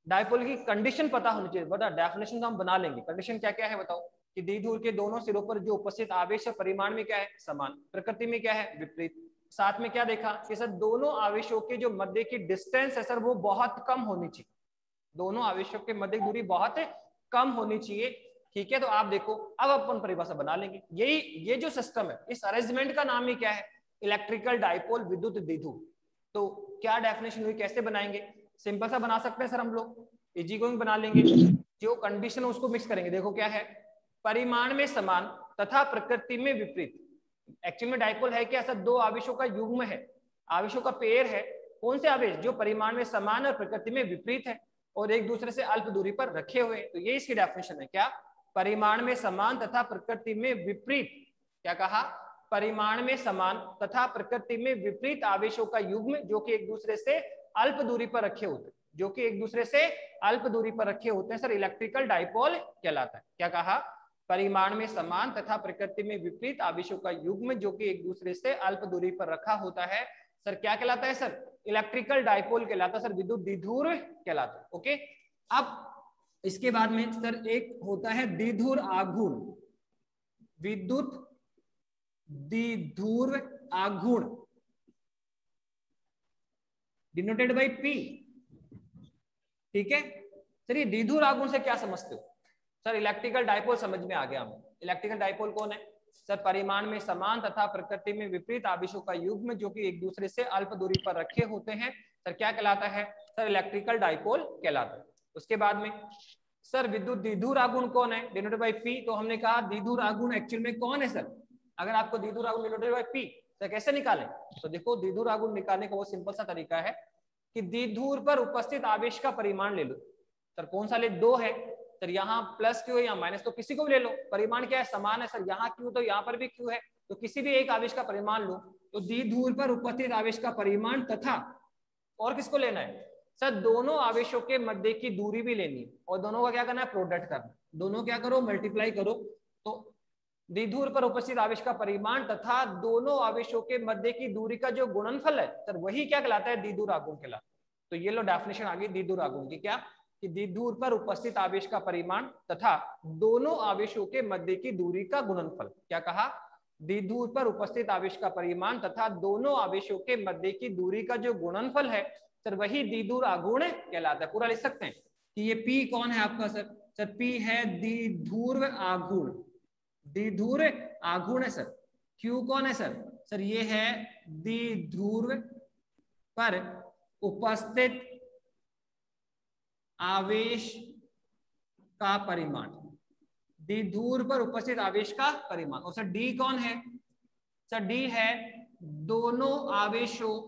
डाइपोल की कंडीशन पता होनी चाहिए। बता, डेफिनेशन तो हम बना लेंगे। कंडीशन क्या क्या है बताओ? कि द्विध्रुव के दोनों सिरों पर जो उपस्थित आवेश है परिमाण में क्या है? समान। प्रकृति में क्या है? विपरीत। साथ में क्या देखा कि सर दोनों आवेशों के जो मध्य की डिस्टेंस है सर वो बहुत कम होनी चाहिए। दोनों आवेशों के मध्य दूरी बहुत कम होनी चाहिए। ठीक है, तो आप देखो अब अपन परिभाषा बना लेंगे। ये जो सिस्टम है, इस अरेंजमेंट का नाम ही क्या है? इलेक्ट्रिकल डाइपोल विद्युत द्विध्रुव। तो क्या डेफिनेशन हुई, कैसे बनाएंगे? सिंपल सा बना सकते हैं सर हम लोग, इजी गोइंग बना लेंगे। जो कंडीशन है उसको मिक्स करेंगे। देखो क्या है? परिमाण में समान तथा प्रकृति में विपरीत। एक्चुअल में डाइपोल है क्या सर? दो आवेशों का युग्म है, आवेशों का पेयर है। कौन से आवेश? जो परिमाण में समान और प्रकृति में विपरीत है और एक दूसरे से अल्प दूरी पर रखे हुए। तो ये इसकी डेफिनेशन है। क्या? परिमाण में समान तथा प्रकृति में विपरीत। क्या कहा? परिमाण में समान तथा प्रकृति में विपरीत आवेशों का युग्म जो कि एक दूसरे से अल्प दूरी पर रखे होते हैं, जो कि एक दूसरे से अल्प दूरी पर रखे होते हैं सर, इलेक्ट्रिकल डाइपोल कहलाता है। क्या कहा? परिमाण में समान तथा प्रकृति में विपरीत आवेशों का युग्म जो कि एक दूसरे से अल्प दूरी पर रखा होता है सर, क्या कहलाता है सर? इलेक्ट्रिकल डाइपोल कहलाता है सर, विद्युत द्विध्रुव कहलाता है। ओके, अब इसके बाद में सर एक होता है द्विध्रुव आघूर्ण। विद्युत द्विध्रुव आघूर्ण डिनोटेड बाय P। ठीक है सर, ये द्विध्रुव आघूर्ण से क्या समझते हो सर? इलेक्ट्रिकल डाइपोल समझ में आ गया हमें। इलेक्ट्रिकल डाइपोल कौन है सर? परिमाण में समान तथा प्रकृति में विपरीत आवेशों का युग्म जो कि एक दूसरे से अल्प दूरी पर रखे होते हैं सर, क्या कहलाता है सर? इलेक्ट्रिकल डाइपोल कहलाता है। उसके बाद में सर विद्युत द्विध्रुव आघूर्ण कौन है? Denoted by P। तो हमने कहा द्विध्रुव आघूर्ण एक्चुअल में कौन है सर? अगर आपको द्विध्रुव आघूर्ण डिनोटेड बाय P तो कैसे निकालें? तो देखो द्विध्रुव आघूर्ण निकालने का वो सिंपल सा तरीका है कि द्विध्रुव पर उपस्थित आवेश का परिमाण ले लो सर। कौन सा ले? 2 है सर, यहाँ +Q है या माइनस, तो किसी को भी ले लो। परिमाण क्या है? समान है सर। यहाँ Q तो यहाँ पर भी Q है तो किसी भी एक आवेश का परिमाण लो, तो द्विध्रुव पर उपस्थित आवेश का परिमाण तथा और किसको लेना है सर, दोनों आवेशों के मध्य की दूरी भी लेनी है, और दोनों का क्या करना है, प्रोडक्ट करना। दोनों क्या करो, मल्टीप्लाई करो, तो द्विध्रुव पर उपस्थित आवेश का परिमाण तथा दोनों आवेशों के मध्य की दूरी का जो गुणनफल है सर, वही क्या कहलाता है, द्विध्रुव आघूर्ण कहलाता है। तो ये लो डेफिनेशन आ गई द्विध्रुव आघूर्ण की, क्या कि द्विध्रुव पर उपस्थित आवेश का परिमाण तथा दोनों आवेशों के मध्य की दूरी का गुणनफल। क्या कहा, द्विध्रुव पर उपस्थित आवेश का परिमाण तथा दोनों आवेशों के मध्य की दूरी का जो गुणनफल है सर, वही द्विध्रुव आघूर्ण कहलाता है। पूरा लिख सकते हैं कि ये P कौन है आपका सर, सर P है द्विध्रुव आघूर्ण, द्विध्रुव आघूर्ण है सर। Q कौन है सर, सर ये है द्विध्रुव पर उपस्थित आवेश का परिमाण, द्विध्रुव पर उपस्थित आवेश का परिमाण। और सर D कौन है, सर D है दोनों आवेशों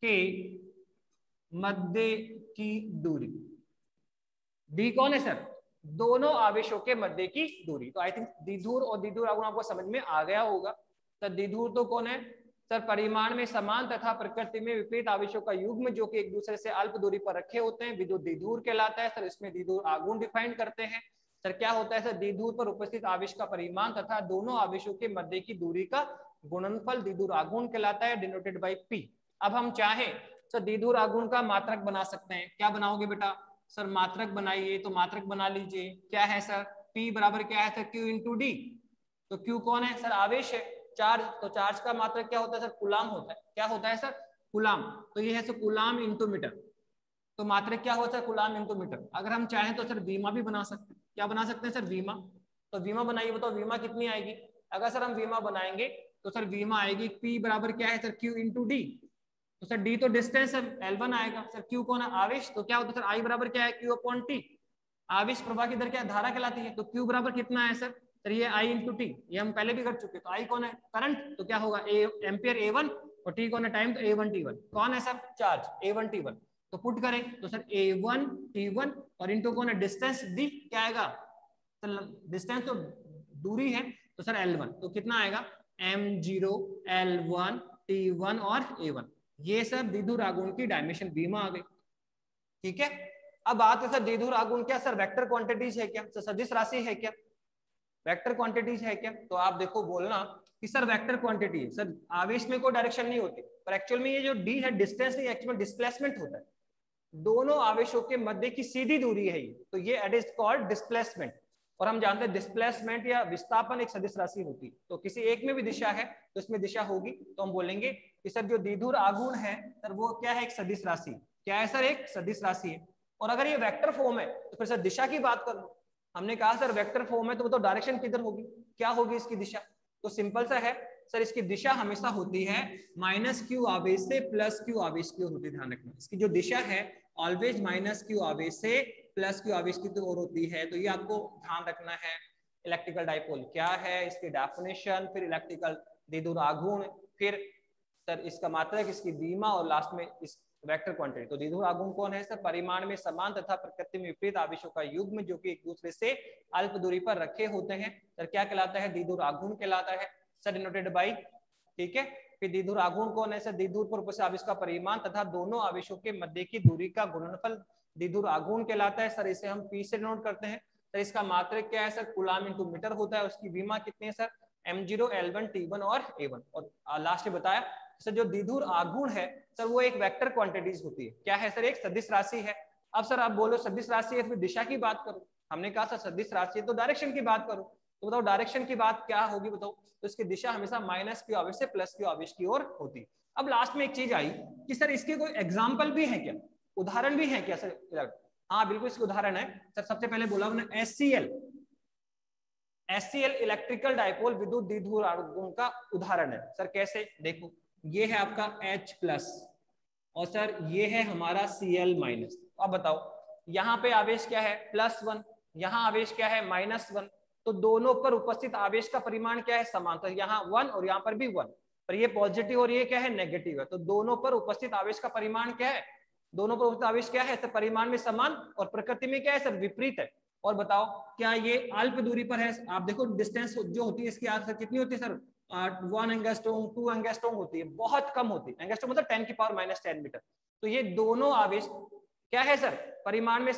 के मध्य की दूरी। D कौन है सर, दोनों आवेशों के मध्य की दूरी। तो आई थिंक द्विध्रुव और द्विध्रुव आघूर्ण आपको समझ में आ गया होगा। सर द्विध्रुव तो कौन है सर, परिमाण में समान तथा प्रकृति में विपरीत आवेशों का युग्म जो कि एक दूसरे से अल्प दूरी पर रखे होते हैं, विद्युत द्विध्रुव कहलाता है। सर इसमें द्विध्रुव आघूर्ण डिफाइन करते हैं। सर क्या होता है सर, द्विध्रुव पर उपस्थित आवेश का परिमाण तथा दोनों आवेशों के मध्य की दूरी का गुणनफल द्विध्रुव आघूर्ण कहलाता है, डिनोटेड बाय P। अब हम चाहें सर द्विध्रुव आघूर्ण का मात्रक बना सकते हैं। क्या बनाओगे बेटा, सर मात्रक बनाइए, तो मात्रक बना लीजिए। क्या है सर, P बराबर क्या है सर, Q इंटू डी। तो Q कौन है सर, आवेश है, चार्ज। तो चार्ज का मात्रक क्या होता है सर, कूलाम होता है। क्या होता है सर, कूलाम। तो ये है सर कूलाम इंटू मीटर। तो मात्रक क्या होता है, कूलाम इंटू मीटर। अगर हम चाहें तो सर वीमा भी बना सकते हैं। क्या बना सकते हैं सर, वीमा। तो वीमा बनाइए, बताओ वीमा कितनी आएगी। अगर सर हम वीमा बनाएंगे तो सर वीमा आएगी P बराबर क्या है सर, Q इंटू डी। तो सर D तो डिस्टेंस है, L1 आएगा। सर Q कौन है, आवेश। तो क्या होता है सर, I बराबर क्या है, Q अपॉन T। आवेश प्रवाह की दर क्या है, धारा कहलाती है। तो Q बराबर कितना है सर, ये I इंटू टी, ये हम पहले भी कर चुके। तो I कौन है, करंट। तो क्या होगा, एम्पियर A1, और T कौन है, टाइम। तो A1 T1 कौन है सर, चार्ज A1 T1। तो पुट करें तो सर A1 T1 और इनटू कौन है, डिस्टेंस D। क्या आएगा सर, डिस्टेंस तो दूरी है, तो सर L1। तो कितना आएगा, M0 L1 T1 और A1। ये सर द्विध्रुव आघूर्ण की डायमेंशन बीमा आ गई। ठीक है, अब बात है सर द्विध्रुव आघूर्ण क्या सर वेक्टर क्वांटिटीज है क्या, सर सदिश राशि है क्या, वेक्टर क्वांटिटीज है क्या। तो आप देखो बोलना कि सर वेक्टर क्वांटिटी है सर, आवेश में कोई डायरेक्शन नहीं होती, पर एक्चुअल में ये जो डी है डिस्टेंस नहीं, एक्चुअल डिस्प्लेसमेंट होता है। दोनों आवेशों के मध्य की सीधी दूरी है ये, तो ये इट इज कॉल्ड डिस्प्लेसमेंट। और हम जानते हैं डिस्प्लेसमेंट या विस्थापन एक सदिश राशि होती है। तो किसी एक में भी दिशा है तो इसमें दिशा होगी, तो हम बोलेंगे कि सर जो द्विध्रुव आघूर्ण है सर वो क्या है, एक सदिश राशि। क्या है सर, एक सदिश राशि है। और अगर ये वेक्टर फॉर्म है तो फिर सर दिशा की बात कर लो। हमने कहा सर वेक्टर फॉर्म है तो बताओ डायरेक्शन किधर होगी, क्या होगी इसकी दिशा। तो सिंपल सा है सर, इसकी दिशा हमेशा होती है -q आवेश से +q आवेश की ओर होती है। ध्यान रखना, इसकी जो दिशा है ऑलवेज -q आवेश से +q आवेश की ओर होती है। तो ये आपको ध्यान रखना है। इलेक्ट्रिकल डाइपोल क्या है, इसकी डेफिनेशन, फिर इलेक्ट्रिकल द्विध्रुव आघूर्ण, फिर सर इसका मात्रक, इसकी बीमा, और लास्ट में इस वेक्टर क्वांटिटी। तो द्विध्रुव आघूर्ण कौन है सर, परिमाण में समान तथा प्रकृति में विपरीत आवेशों का युग्म जो कि एक दूसरे से अल्प दूरी पर रखे होते हैं। सर क्या कहलाता है, द्विध्रुव आघूर्ण कहलाता है सर, डिनोटेड बाय। ठीक है, फिर द्विध्रुव आघूर्ण कौन है सर, द्विध्रुव पर उपस्थित आवेश का परिमाण तथा दोनों आवेशों के मध्य की दूरी का गुणनफल द्विध्रुव आघूर्ण कहलाता है। सर इसे हम P से नोट करते हैं। सर इसका मात्रक क्या है सर, कूलाम इंटू मीटर होता है। उसकी बीमा कितनी है सर, M0 L1 T1 और A1। और लास्ट में बताया सर जो द्विध्रुव आघूर्ण है सर वो एक वेक्टर क्वांटिटीज होती है। क्या है सर, एक सदिश राशि है। अब सर आप बोलो सदिश राशि है फिर दिशा की बात करो। हमने कहा सर सदिश राशि है तो डायरेक्शन की बात करो। तो बताओ डायरेक्शन की बात क्या होगी, बताओ। तो इसकी दिशा हमेशा -q आवेश से +q आवेश की ओर होती है। अब लास्ट में एक चीज आई कि सर इसके कोई एग्जाम्पल भी है क्या, उदाहरण भी है क्या सर। हाँ बिल्कुल इसके उदाहरण है सर। सबसे पहले बोला हमने SCL इलेक्ट्रिकल डाइपोल विद्युत द्विध्रुव आघूर्ण का उदाहरण है। सर कैसे, देखो ये है आपका H+ और सर ये है हमारा Cl-। अब बताओ यहाँ पे आवेश क्या है, +1, यहाँ आवेश क्या है, -1। तो दोनों पर उपस्थित आवेश का परिमाण क्या है, समान। तो यहाँ 1 और यहाँ पर भी 1, पर ये पॉजिटिव और ये क्या है, नेगेटिव है। तो दोनों पर उपस्थित आवेश का परिमाण क्या है, दोनों पर उपस्थित आवेश क्या है सर, परिमाण में समान, और प्रकृति में क्या है सर, विपरीत है। और बताओ क्या ये अल्प दूरी पर है? आप देखो डिस्टेंस जो होती है इसकी आंसर कितनी होती है सर? 1 एंगस्ट्रॉम 2 एंगस्ट्रॉम होती है, बहुत कम होती है। एंगस्ट्रॉम मतलब 10⁻⁻10 मीटर। तो ये दोनों आवेश क्या है सर? परिमाण में